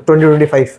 2025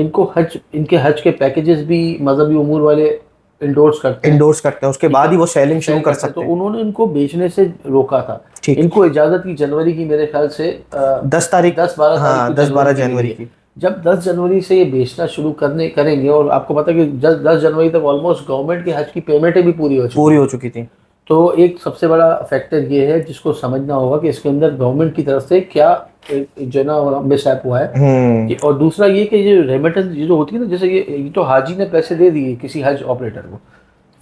ان کو ان کے حج کے پیکیجز بھی مذہبی امور والے انڈورس کرتے ہیں اس کے بعد ہی وہ سیلنگ شروع کر سکتے ہیں. تو انہوں نے ان کو بیچنے سے روکا تھا. ان کو اجازت کی جنوری کی میرے خیال سے 10-12 جنوری کی. جب 10 جنوری سے یہ بیچنا شروع کریں گے, اور آپ کو پتا کہ 10 جنوری تک آلموسٹ گورنمنٹ کے حج کی پیمنٹیں بھی پوری ہو چکی تھیں. تو ایک سب سے بڑا فیکٹر یہ ہے جس کو سمجھنا ہوگا کہ اس کے اندر گورنمنٹ کی طرف سے کیا جو نا مس ایپ ہوا ہے. اور دوسرا یہ کہ یہ ریمیٹنس جو ہوتی ہے نا, جیسے یہ تو حاجی نے پیسے دے دیے کسی حج آپریٹر کو,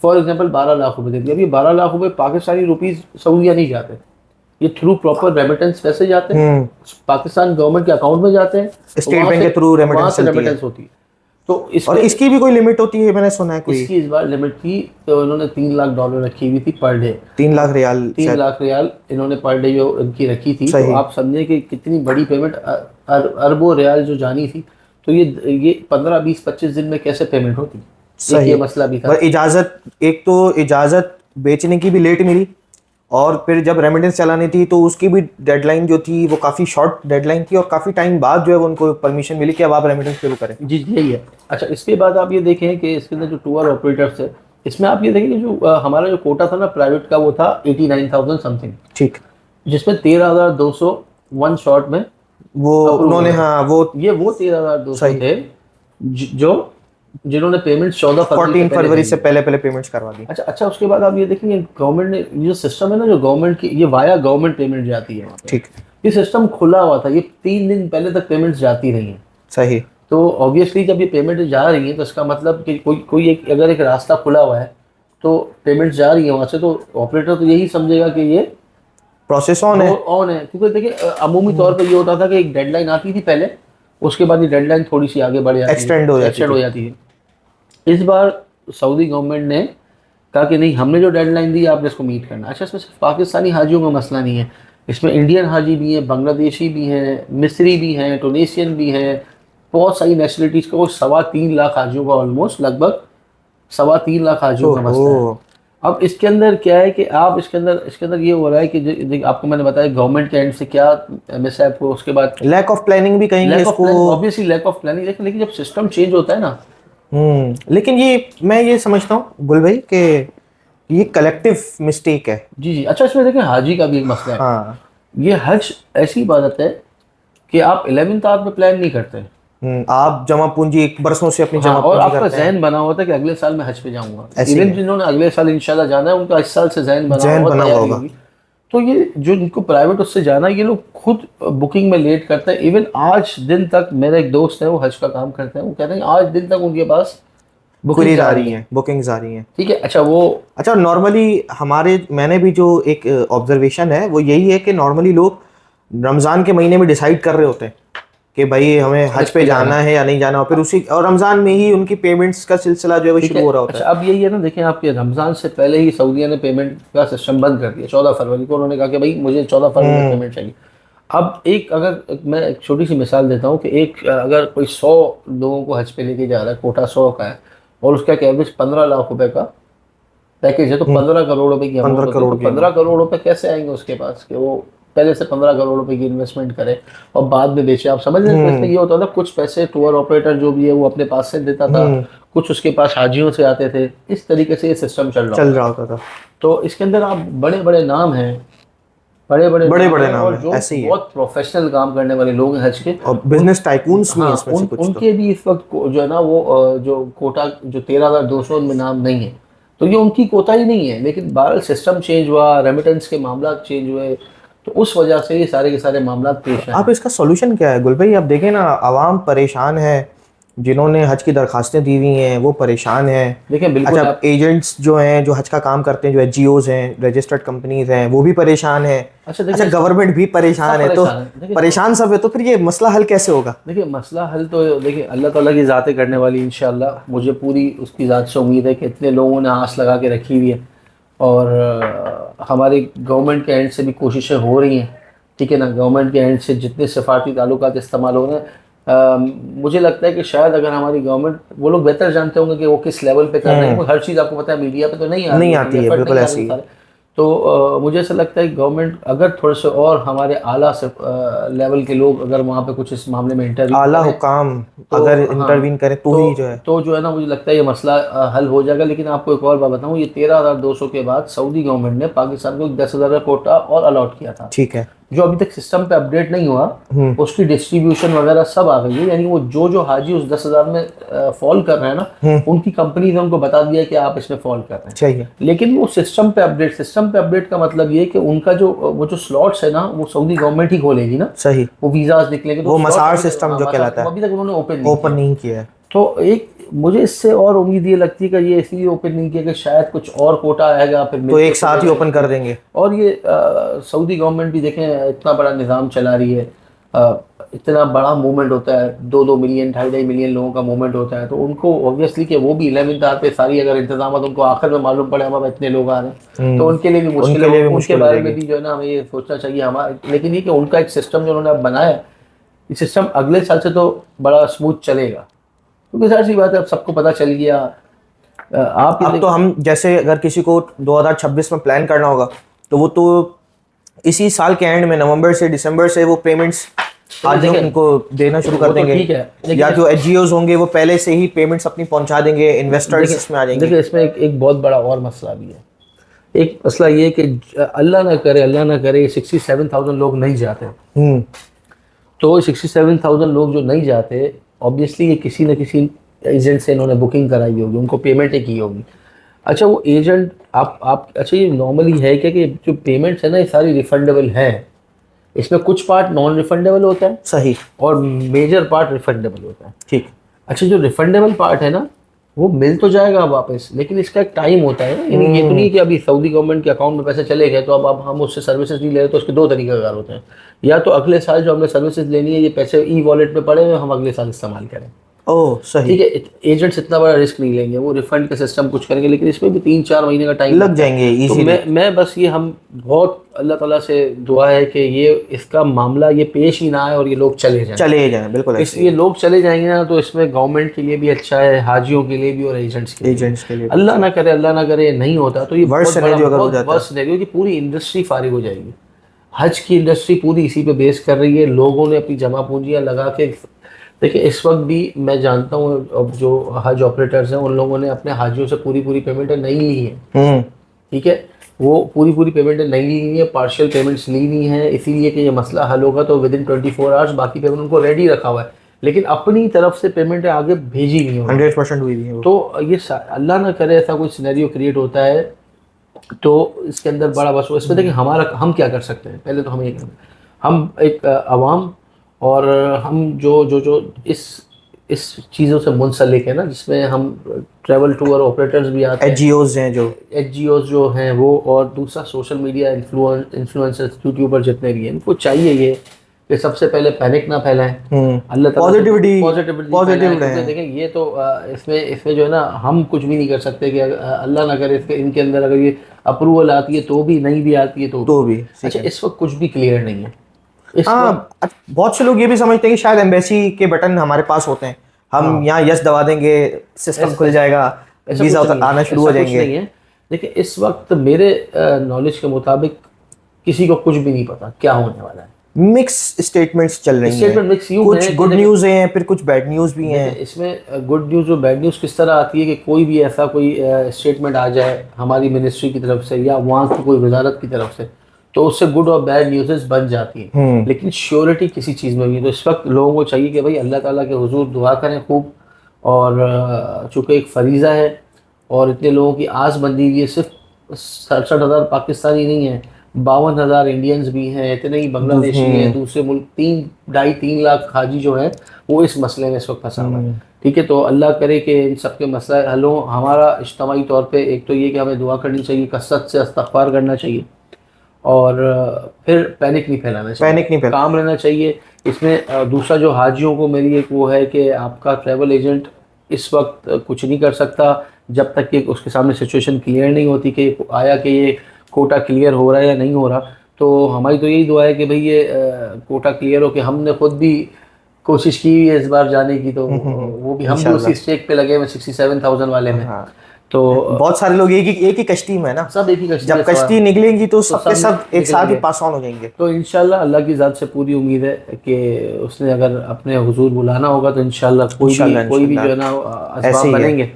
فار ایگزامپل 12 لاکھ روپے دے دیا. اب یہ 12 لاکھ روپے پاکستانی روپیز سعودیہ نہیں جاتے, یہ تھرو پراپر ریمیٹنس پیسے جاتے ہیں, پاکستان گورنمنٹ کے اکاؤنٹ میں جاتے ہیں, اسٹیٹ بینک کے تھرو ریمیٹنس ہوتی ہے. تو اس کی بھی کوئی لمٹ ہوتی ہے, میں نے سنا ہے کوئی اس کی اس بار لمٹ تھی, تو انہوں نے $3 لاکھ رکھی ہوئی تھی پر ڈے. 3 لاکھ ریال 3 لاکھ ریال انہوں نے پر ڈے جو ان کی رکھی تھی. تو آپ سمجھیں کہ کتنی بڑی پیمنٹ, اربوں ریال جو جانی تھی. تو یہ 15 20 25 دن میں کیسے پیمنٹ ہوتی, یہ مسئلہ بھی تھا. ایک تو اجازت بیچنے کی بھی لیٹ ملی, اور پھر جب ریمیٹنس چلانی تھی تو اس کی بھی ڈیڈ لائن جو تھی وہ کافی شارٹ ڈیڈ لائن تھی, اور کافی ٹائم بعد جو ہے ان کو پرمیشن ملی کہ اب آپ ریمیٹنس شروع کریں. جی یہی ہے. اچھا اس کے بعد آپ یہ دیکھیں کہ اس کے اندر جو ٹور آپریٹرس ہے, اس میں آپ یہ دیکھیں کہ جو ہمارا جو کوٹا تھا نا پرائیویٹ کا, وہ تھا 89,000 سم تھنگ, ٹھیک, جس میں 13,200 ون شارٹ میں وہ انہوں نے وہ 13,200 تھے جنہوں نے پیمنٹ 14 فروری سے پہلے پیمنٹس کروا دی. اچھا اس کے بعد آپ یہ دیکھیں گے گورنمنٹ نے یہ سسٹم ہے نا, جو گورنمنٹ کی یہ وایا گورنمنٹ پیمنٹ جاتی ہے, ٹھیک, یہ سسٹم کھلا ہوا تھا, یہ 3 دن پہلے تک پیمنٹس جاتی رہی ہیں. صحیح. تو آبویسلی جب یہ پیمنٹ جا رہی ہیں تو اس کا مطلب کہ کوئی اگر ایک راستہ کھلا ہوا ہے تو پیمنٹ جا رہی ہے وہاں سے, تو آپریٹر تو یہی سمجھے گا کہ یہ پروسیس آن ہے. کیونکہ دیکھیں عمومی طور پہ یہ ہوتا تھا کہ ایک ڈیڈ لائن آتی تھی پہلے, اس کے بعد یہ ڈیڈ لائن تھوڑی سی آگے بڑھ جاتی ہے, ایکسٹینڈ ہو جاتی ہے. اس بار سعودی گورنمنٹ نے کہا کہ نہیں, ہم نے جو ڈیڈ لائن دی آپ نے اس کو میٹ کرنا. اچھا اس میں صرف پاکستانی حاجیوں کا مسئلہ نہیں ہے, اس میں انڈین حاجی بھی ہیں, بنگلہ دیشی بھی ہیں, مصری بھی ہیں, ٹونیشین بھی ہیں, بہت ساری نیشنلٹیز کا. وہ 3.25 لاکھ حاجیوں کا آلموسٹ لگ بھگ 3.25 لاکھ حاجیوں کا مسئلہ ہے. اب اس کے اندر کیا ہے کہ آپ اس کے اندر یہ ہو رہا ہے کہ آپ کو میں نے بتایا گورنمنٹ کے اینڈ سے کیا مس ایپ ہو, اس کے بعد لیک آف پلاننگ بھی کہیں گے اس کو, obviously لیک آف پلاننگ. لیکن جب سسٹم چینج ہوتا ہے نا, لیکن میں یہ سمجھتا ہوں گل بھائی کہ یہ کلیکٹیو مسٹیک ہے. جی اچھا اس میں دیکھیں حاجی کا بھی ایک مسئلہ ہے. یہ حج ایسی عبادت ہے کہ آپ 11th آور میں پلان نہیں کرتے, آپ جمع پونجی ایک برسوں سے اپنی جمع اور آپ کا ذہن بنا ہوتا ہے کہ اگلے سال میں حج پہ جاؤں گا. ایون جنہوں نے اگلے سال انشاءاللہ جانا ہے ان کا اس سال سے ذہن بنا ہوگا. تو یہ جو ان کو پرائیویٹ اس سے جانا ہے, یہ لوگ خود بکنگ میں لیٹ کرتے ہیں. ایون آج دن تک میرا ایک دوست ہے, وہ حج کا کام کرتے ہیں, وہ کہتے ہیں آج دن تک ان کے پاس بکنگز آ رہی ہیں. ٹھیک ہے. اچھا نارملی میں نے بھی جو ایک آبزرویشن ہے وہ یہی ہے کہ نارملی لوگ رمضان کے مہینے میں ڈیسائیڈ کر رہے ہوتے ہیں کہ بھائی ہمیں حج پہ جانا ہے یا نہیں جانا, پھر اور رمضان میں ہی ان کی پیمنٹس کا سلسلہ جو ہے وہ شروع ہو رہا ہوتا ہے. اب یہی ہے نا, دیکھیں آپ کے رمضان سے پہلے ہی سعودیہ نے پیمنٹ کا سسٹم بند کر دیا. 14 فروری کو انہوں نے کہا کہ بھائی مجھے 14 فروری میں پیمنٹ چاہیے. اب اگر میں ایک چھوٹی سی مثال دیتا ہوں کہ اگر کوئی 100 لوگوں کو حج پہ لے کے جا رہا ہے, کوٹا 100 کا ہے, اور اس کا ایک ایوریج 15 لاکھ روپے کا پیکیج ہے, تو 15 کروڑ روپے کی 15 کروڑ روپے کیسے آئیں گے اس کے پاس کہ وہ پہلے سے 15 کروڑ روپے کی انویسٹمنٹ کرے اور بعد میں بیچے. آپ سمجھ رہے ہیں اس میں یہ ہوتا تھا, کچھ پیسے ٹور آپریٹر جو بھی ہے وہ اپنے پاس سے دیتا تھا, کچھ اس کے پاس حاجیوں سے آتے تھے. اس طریقے سے یہ سسٹم چل رہا ہوتا تھا. تو اس کے اندر آپ بڑے نام ہیں, بڑے نام اور جو بہت پروفیشنل کام کرنے والے لوگ ہیں حج کے, اور بزنس ٹائکونز بھی اس میں سے کچھ, ان کے بھی اس وقت جو ہے نا وہ جو کوٹا جو 13,200 میں نام نہیں ہے, تو یہ ان کی کوتا ہی نہیں ہے. لیکن بہرحال سسٹم چینج ہوا, ریمیٹنس کے معاملات چینج ہوئے, تو اس وجہ سے یہ سارے کے سارے معاملات پیش آئے. آپ اس کا سولوشن کیا ہے گل بھائی؟ آپ دیکھیں نا, عوام پریشان ہے, جنہوں نے حج کی درخواستیں دی ہوئی ہیں وہ پریشان ہیں. دیکھیں بالکل اچھا ایجنٹس جو ہیں جو حج کا کام کرتے ہیں, جو NGOs ہیں, رجسٹرڈ کمپنیز ہیں, وہ بھی پریشان ہیں. اچھا گورنمنٹ بھی پریشان ہے, تو پریشان سب ہے, تو پھر یہ مسئلہ حل کیسے ہوگا؟ دیکھیں مسئلہ حل تو دیکھیں اللہ تعالیٰ کی ذاتیں کرنے والی, انشاءاللہ مجھے پوری اس کی ذات سے امید ہے کہ اتنے لوگوں نے آس لگا کے رکھی ہوئی ہے, اور ہماری گورنمنٹ کے اینڈ سے بھی کوششیں ہو رہی ہیں. ٹھیک ہے نا, گورنمنٹ کے اینڈ سے جتنے سفارتی تعلقات استعمال ہو رہے ہیں, مجھے لگتا ہے کہ شاید اگر ہماری گورنمنٹ, وہ لوگ بہتر جانتے ہوں گے کہ وہ کس لیول پہ کر رہے ہیں. ہر چیز آپ کو پتہ ہے میڈیا پہ تو نہیں آتی ہے, بالکل ایسی. تو مجھے ایسا لگتا ہے کہ گورنمنٹ اگر تھوڑے سے اور ہمارے اعلیٰ لیول کے لوگ اگر وہاں پہ کچھ اس معاملے میں انٹرویو اعلیٰ حکام اگر انٹروین کریں تو ہی جو ہے تو جو ہے نا مجھے لگتا ہے یہ مسئلہ حل ہو جائے گا. لیکن آپ کو ایک اور بات بتاؤں, یہ 13,200 کے بعد سعودی گورنمنٹ نے پاکستان کو 10,000 کا کوٹا اور الاٹ کیا تھا, ٹھیک ہے, جو ابھی تک سسٹم پہ اپڈیٹ نہیں ہوا. اس کی ڈسٹریبیوشن وغیرہ سب آ گئی ہے, یعنی وہ جو حاجی اس 10,000 میں فال کر رہے ہیں نا, ان کی کمپنی نے ان کو بتا دیا کہ آپ اس میں فال کر رہے ہیں. چاہیے, لیکن وہ سسٹم پہ اپڈیٹ کا مطلب یہ کہ ان کا وہ جو سلاٹس ہے نا وہ سعودی گورنمنٹ ہی کھولے گی نا, صحیح, وہ ویزاز نکلیں گے, وہ مسار سسٹم جو کہلاتا ہے ابھی تک انہوں نے اوپن نہیں کیا ہے. تو ایک مجھے اس سے اور امید یہ لگتی ہے کہ یہ اس لیے اوپن نہیں کیا کہ شاید کچھ اور کوٹا آئے گا پھر تو ایک ساتھ ہی اوپن کر دیں گے. اور یہ سعودی گورنمنٹ بھی دیکھیں اتنا بڑا نظام چلا رہی ہے, اتنا بڑا موومنٹ ہوتا ہے, 2 ملین 2.5 ملین لوگوں کا موومنٹ ہوتا ہے, تو ان کو اوبویسلی کہ وہ بھی 11th آور پہ ساری اگر انتظامات ان کو آخر میں معلوم پڑے ہمارے اتنے لوگ آ رہے ہیں تو ان کے لیے بھی مشکل ہے. ان کے بارے میں بھی جو ہے نا ہمیں یہ سوچنا چاہیے لیکن یہ کہ ان کا ایک سسٹم جو انہوں نے اب بنایا ہے, یہ سسٹم اگلے سال سے تو بڑا اسموتھ چلے گا, کیونکہ ظاہر سی بات ہے اب سب کو پتہ چل گیا. آپ اب تو ہم جیسے اگر کسی کو 2026 میں پلان کرنا ہوگا تو وہ تو اسی سال کے اینڈ میں نومبر سے دسمبر سے وہ پیمنٹس ان کو دینا شروع کر دیں گے, یا جو ایچ جی اوز ہوں گے وہ پہلے سے ہی پیمنٹس اپنی پہنچا دیں گے, انویسٹرز اس میں آ جائیں گے. دیکھیں اس میں ایک بہت بڑا اور مسئلہ بھی ہے. ایک مسئلہ یہ کہ اللہ نہ کرے 67,000 لوگ نہیں جاتے, تو 67,000 لوگ جو نہیں جاتے آبویسلی یہ کسی نہ کسی ایجنٹ سے انہوں نے بکنگ کرائی ہوگی, ان کو پیمنٹیں کی ہوگی. اچھا وہ ایجنٹ اچھا یہ نارملی ہے کہ جو پیمنٹس ہیں نا یہ ساری ریفنڈیبل ہیں, اس میں کچھ پارٹ نان ریفنڈیبل ہوتا ہے, صحیح, اور میجر پارٹ ریفنڈیبل ہوتا ہے. ٹھیک. اچھا جو ریفنڈیبل پارٹ ہے نا وہ مل تو جائے گا واپس, لیکن اس کا ایک ٹائم ہوتا ہے. یعنی یہ تو نہیں کہ ابھی سعودی گورنمنٹ کے اکاؤنٹ میں پیسے چلے گئے تو اب ہم اس سے سروسز نہیں لے رہے, تو اس کے 2 طریقہ کار ہوتے ہیں. یا تو اگلے سال جو ہم نے سروسز لینی ہے یہ پیسے ای والیٹ میں پڑے ہوئے ہم اگلے سال استعمال کریں. صحیح, ٹھیک ہے, ایجنٹس اتنا بڑا رسک نہیں لیں گے, وہ ریفنڈ کا سسٹم کچھ کریں گے, لیکن اس میں بھی 3-4 مہینے کا ٹائم لگ جائیں گے. تو میں بس یہ ہم بہت اللہ تعالیٰ سے دعا ہے کہ یہ اس کا معاملہ یہ پیش ہی نہ آئے اور یہ لوگ چلے جائیں. بالکل, اس لیے لوگ چلے جائیں گے نا تو اس میں گورنمنٹ کے لیے بھی اچھا ہے, حاجیوں کے لیے بھی اور ایجنٹس کے لیے. اللہ نہ کرے نہیں ہوتا تو یہ بہت سینیریو کہ پوری انڈسٹری فارغ ہو جائے گی. حج کی انڈسٹری پوری اسی پہ بیس کر رہی ہے, لوگوں نے اپنی جمع پونجیاں لگا کے. دیکھیں اس وقت بھی میں جانتا ہوں اب جو حج آپریٹرز ہیں ان لوگوں نے اپنے حاجیوں سے پوری پیمنٹیں نہیں لی ہیں. ٹھیک ہے, وہ پوری پیمنٹیں نہیں لی ہیں, پارشل پیمنٹس لی نہیں ہیں, اسی لیے کہ یہ مسئلہ حل ہوگا تو ود ان 24 آورس باقی پیمنٹ ان کو ریڈی رکھا ہوا ہے, لیکن اپنی طرف سے پیمنٹیں آگے بھیجی نہیں ہوئی 100% ہوئی ہیں. تو یہ اللہ نہ کرے ایسا کوئی سینیریو کریٹ ہوتا ہے تو اس کے اندر بڑا بس اس میں دیکھیں ہم کیا کر سکتے ہیں. پہلے تو ہم یہ کریں, ہم ایک عوام اور ہم جو اس چیزوں سے منسلک ہے نا, جس میں ہم ٹریول ٹور آپریٹرز بھی آتے ہیں, ایچ جی اوز جو ہیں وہ, اور دوسرا سوشل میڈیا انفلوئنسرز یوٹیوبر جتنے بھی ہیں, ان کو چاہیے یہ کہ سب سے پہلے پینک نہ پھیلائیں, اللہ تعالیٰ پازیٹیوٹی. دیکھیں یہ تو اس میں جو ہے نا ہم کچھ بھی نہیں کر سکتے کہ اللہ نہ کرے ان کے اندر اگر یہ اپروول آتی ہے تو بھی, نہیں بھی آتی ہے تو بھی. اچھا اس وقت کچھ بھی کلیئر نہیں ہے. بہت سے لوگ یہ بھی سمجھتے ہیں کہ شاید ایمبیسی کے بٹن ہمارے پاس ہوتے ہیں, ہم یہاں یس دبا دیں گے سسٹم کھل جائے گا, ویزا آنا شروع ہو جائیں گے. دیکھیں اس وقت میرے نالج کے مطابق کسی کو کچھ بھی نہیں پتا کیا ہونے والا ہے. مکس اسٹیٹمنٹس چل رہی ہیں, کچھ گڈ نیوز ہیں پھر کچھ بیڈ نیوز بھی ہیں. اس میں گڈ نیوز اور بیڈ نیوز کس طرح آتی ہے کہ کوئی بھی ایسا کوئی اسٹیٹمنٹ آ جائے ہماری منسٹری کی طرف سے یا وہاں کی کوئی وزارت کی طرف سے تو اس سے گڈ اور بیڈ نیوزز بن جاتی ہیں, لیکن شیورٹی کسی چیز میں بھی. تو اس وقت لوگوں کو چاہیے کہ بھائی اللہ تعالیٰ کے حضور دعا کریں خوب, اور چونکہ ایک فریضہ ہے اور اتنے لوگوں کی آس بندی ہوئی ہے, صرف 67,000 پاکستانی نہیں ہیں, 52,000 انڈینز بھی ہیں, اتنے ہی بنگلہ دیشی ہیں, دوسرے ملک 2.5-3 لاکھ حاجی جو ہیں وہ اس مسئلے میں اس وقت پھنسا ہوا ہے. ٹھیک ہے, تو اللہ کرے کہ ان سب کے مسئلہ حل ہوں. ہمارا اجتماعی طور پہ ایک تو یہ کہ ہمیں دعا کرنی چاہیے, کثرت سے استغفار کرنا چاہیے, اور پھر پینک نہیں پھیلانا چاہیے, کام رہنا چاہیے. اس میں دوسرا جو حاجیوں کو میری ایک وہ ہے کہ آپ کا ٹریول ایجنٹ اس وقت کچھ نہیں کر سکتا جب تک کہ اس کے سامنے سچویشن کلیئر نہیں ہوتی کہ آیا کہ یہ کوٹا کلیئر ہو رہا ہے یا نہیں ہو رہا. تو ہماری تو یہی دعا ہے کہ بھئی یہ کوٹا کلیئر ہو, کہ ہم نے خود بھی کوشش کی ہے اس بار جانے کی, تو وہ بھی ہم بھی اسی اسٹیک پہ لگے ہوئے 67,000 والے میں. تو بہت سارے لوگ ایک ہی کشتی میں ہے نا, سب ایک ہی کشتی جب میں کشتی نکلیں گی تو سب کے سب ایک نکلیں ساتھ ہی گے. پاس آن ہو جائیں گے. تو انشاءاللہ اللہ کی ذات سے پوری امید ہے کہ اس نے اگر اپنے حضور بلانا ہوگا تو انشاءاللہ کوئی بھی جو ہے نا اسباب بنیں گے.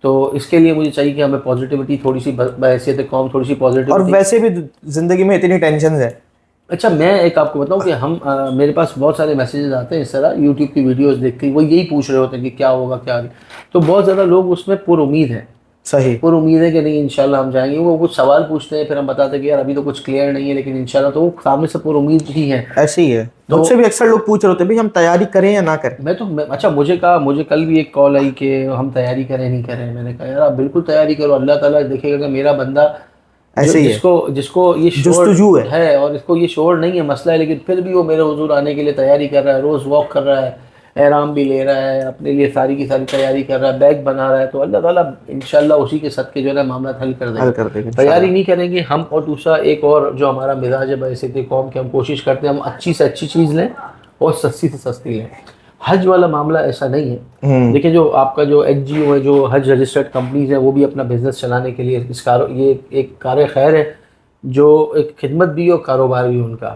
تو اس کے لیے مجھے چاہیے کہ ہمیں پازیٹیوٹی تھوڑی سی بحیثیت قوم تھوڑی سی اور پازیٹیوٹی. ویسے بھی زندگی میں اتنی ٹینشنز ہیں. اچھا میں ایک آپ کو بتاؤں کہ ہم میرے پاس بہت سارے میسیجز آتے ہیں اس طرح یوٹیوب کی ویڈیوز دیکھ کے, وہ یہی پوچھ رہے ہوتے ہیں کہ کیا ہوگا کیا نہیں. تو بہت زیادہ لوگ اس میں پر امید ہیں, صحیح پر امید ہے کہ نہیں انشاءاللہ ہم جائیں گے. وہ کچھ سوال پوچھتے ہیں, پھر ہم بتاتے ہیں کہ یار ابھی تو کچھ کلیئر نہیں ہے, لیکن انشاءاللہ تو وہ سامنے سے پر امید ہی ہے. ایسے ہی ہے. مجھ سے بھی اکثر لوگ پوچھ رہے ہوتے ہیں بھائی ہم تیاری کریں یا نہ کریں. اچھا مجھے کل بھی ایک کال آئی کہ ہم تیاری کریں نہیں کریں. میں نے کہا یار آپ بالکل تیاری کرو, اللہ تعالیٰ دیکھے گا کہ میرا بندہ ایسے ہی ہے, جس کو یہ شعور جستجو ہے اور اس کو یہ شعور نہیں ہے مسئلہ ہے, لیکن پھر بھی وہ میرے حضور آنے کے لیے تیاری کر رہا ہے, روز واک کر رہا ہے, احرام بھی لے رہا ہے, اپنے لیے ساری کی ساری تیاری کر رہا ہے, بیگ بنا رہا ہے. تو اللہ تعالیٰ انشاءاللہ اسی کے صدقے جو ہے نا معاملات حل کر دیں گے. تیاری نہیں کریں گے ہم, اور دوسرا ایک اور جو ہمارا مزاج ہے بحیثیت قوم کے, ہم کوشش کرتے ہیں ہم اچھی سے اچھی چیز لیں اور سستی سے سستی لیں. حج والا معاملہ ایسا نہیں ہے. دیکھیں جو آپ کا جو ایچ جی او ہے, جو حج رجسٹرڈ کمپنیز ہیں, وہ بھی اپنا بزنس چلانے کے لیے یہ ایک کار خیر ہے جو ایک خدمت بھی اور کاروبار بھی ان کا.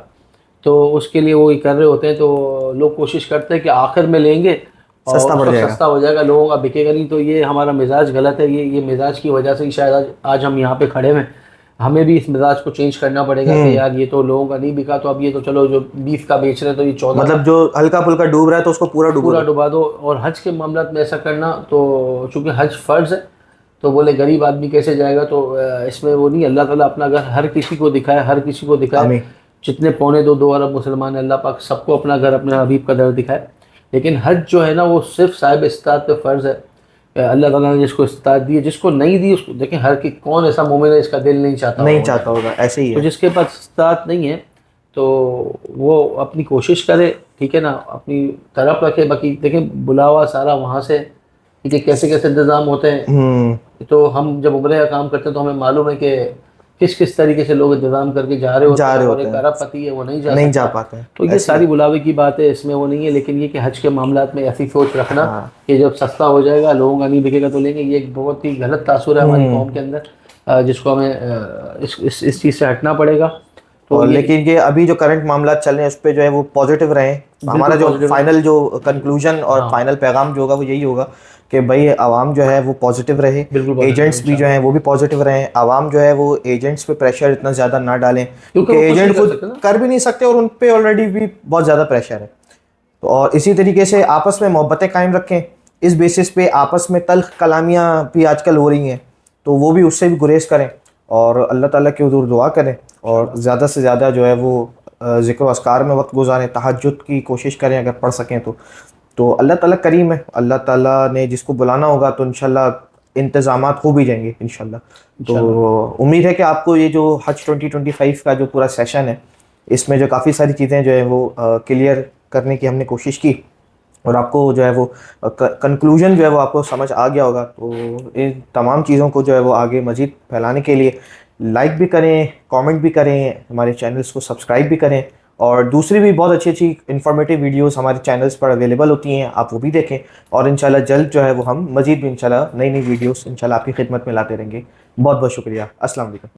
تو اس کے لیے وہ یہ کر رہے ہوتے ہیں. تو لوگ کوشش کرتے ہیں کہ آخر میں لیں گے اور سستا ہو جائے گا, لوگوں کا بکے گا نہیں. تو یہ ہمارا مزاج غلط ہے. یہ مزاج کی وجہ سے ہی شاید آج ہم یہاں پہ کھڑے ہوئے. ہمیں بھی اس مزاج کو چینج کرنا پڑے گا کہ یار یہ تو لوگوں کا نہیں بکا, تو اب یہ تو چلو جو بیف کا بیچ رہے ہیں تو یہ 14 مطلب جو ہلکا پھلکا ڈوب رہا ہے تو اس کو پورا ڈبا دو. اور حج کے معاملات میں ایسا کرنا, تو چونکہ حج فرض ہے تو بولے غریب آدمی کیسے جائے گا. تو اس میں وہ نہیں, اللہ تعالیٰ اپنا گھر ہر کسی کو دکھائے, ہر کسی کو دکھائے. جتنے 2.25 ارب مسلمان ہیں, اللہ پاک سب کو اپنا گھر اپنے حبیب کا در دکھائے. لیکن حج جو ہے نا وہ صرف صاحب استطاعت پہ فرض ہے. اللہ تعالیٰ نے جس کو استطاعت دی ہے, جس کو نہیں دی اس کو دیکھیں, ہر کون ایسا مومن ہے اس کا دل نہیں چاہتا ہوگا. ایسے ہی ہے. تو جس کے پاس استطاعت نہیں ہے تو وہ اپنی کوشش کرے, ٹھیک ہے نا, اپنی طرف رکھے. باقی دیکھیں بلاوا سارا وہاں سے کہ کیسے انتظام ہوتے ہیں. تو ہم جب عمرے کا کام کرتے ہیں تو ہمیں معلوم ہے کہ کس طریقے سے لوگ انتظام کر کے جا رہے ہوتے ہیں, اور ایک ارب پتی ہے وہ نہیں جا پاتا. تو یہ ساری بلاوے کی بات ہے, اس میں وہ نہیں ہے. لیکن یہ کہ حج کے معاملات میں ایسی سوچ رکھنا کہ جب سستا ہو جائے گا, لوگوں کا نہیں بکے گا تو لیں گے, یہ ایک بہت ہی غلط تاثر ہے ہماری قوم کے اندر, جس کو ہمیں اس چیز سے ہٹنا پڑے گا. تو لیکن یہ ابھی جو کرنٹ معاملات چل رہے ہیں اس پہ جو ہے وہ پازیٹیو رہیں. ہمارا جو فائنل جو کنکلوژن اور فائنل پیغام جو ہوگا وہ یہی ہوگا کہ بھائی عوام جو ہے وہ پازیٹیو رہے, ایجنٹس بھی جو ہیں وہ بھی پازیٹیو رہیں. عوام جو ہے وہ ایجنٹس پہ پریشر اتنا زیادہ نہ ڈالیں, کیونکہ ایجنٹ خود کر بھی نہیں سکتے اور ان پہ آلریڈی بھی بہت زیادہ پریشر ہے. اور اسی طریقے سے آپس میں محبتیں قائم رکھیں. اس بیسس پہ آپس میں تلخ کلامیاں بھی آج کل ہو رہی ہیں, تو وہ بھی اس سے بھی گریز کریں اور اللہ تعالیٰ کے حضور دعا کریں, اور زیادہ سے زیادہ جو ہے وہ ذکر و اذکار میں وقت گزاریں. تہجد کی کوشش کریں اگر پڑھ سکیں تو اللہ تعالیٰ کریم ہے. اللہ تعالیٰ نے جس کو بلانا ہوگا تو انشاءاللہ انتظامات ہو بھی جائیں گے انشاءاللہ. تو امید ہے کہ آپ کو یہ جو حج 2025 کا جو پورا سیشن ہے, اس میں جو کافی ساری چیزیں جو ہے وہ کلیئر کرنے کی ہم نے کوشش کی, اور آپ کو جو ہے وہ کنکلوژن جو ہے وہ آپ کو سمجھ آ گیا ہوگا. تو ان تمام چیزوں کو جو ہے وہ آگے مزید پھیلانے کے لیے لائک بھی کریں, کامنٹ بھی کریں, ہمارے چینلز کو سبسکرائب بھی کریں, اور دوسری بھی بہت اچھی انفارمیٹیو ویڈیوز ہمارے چینلز پر اویلیبل ہوتی ہیں, آپ وہ بھی دیکھیں. اور انشاءاللہ جلد جو ہے وہ ہم مزید بھی انشاءاللہ نئی ویڈیوز انشاءاللہ آپ کی خدمت میں لاتے رہیں گے. بہت بہت شکریہ. السلام علیکم.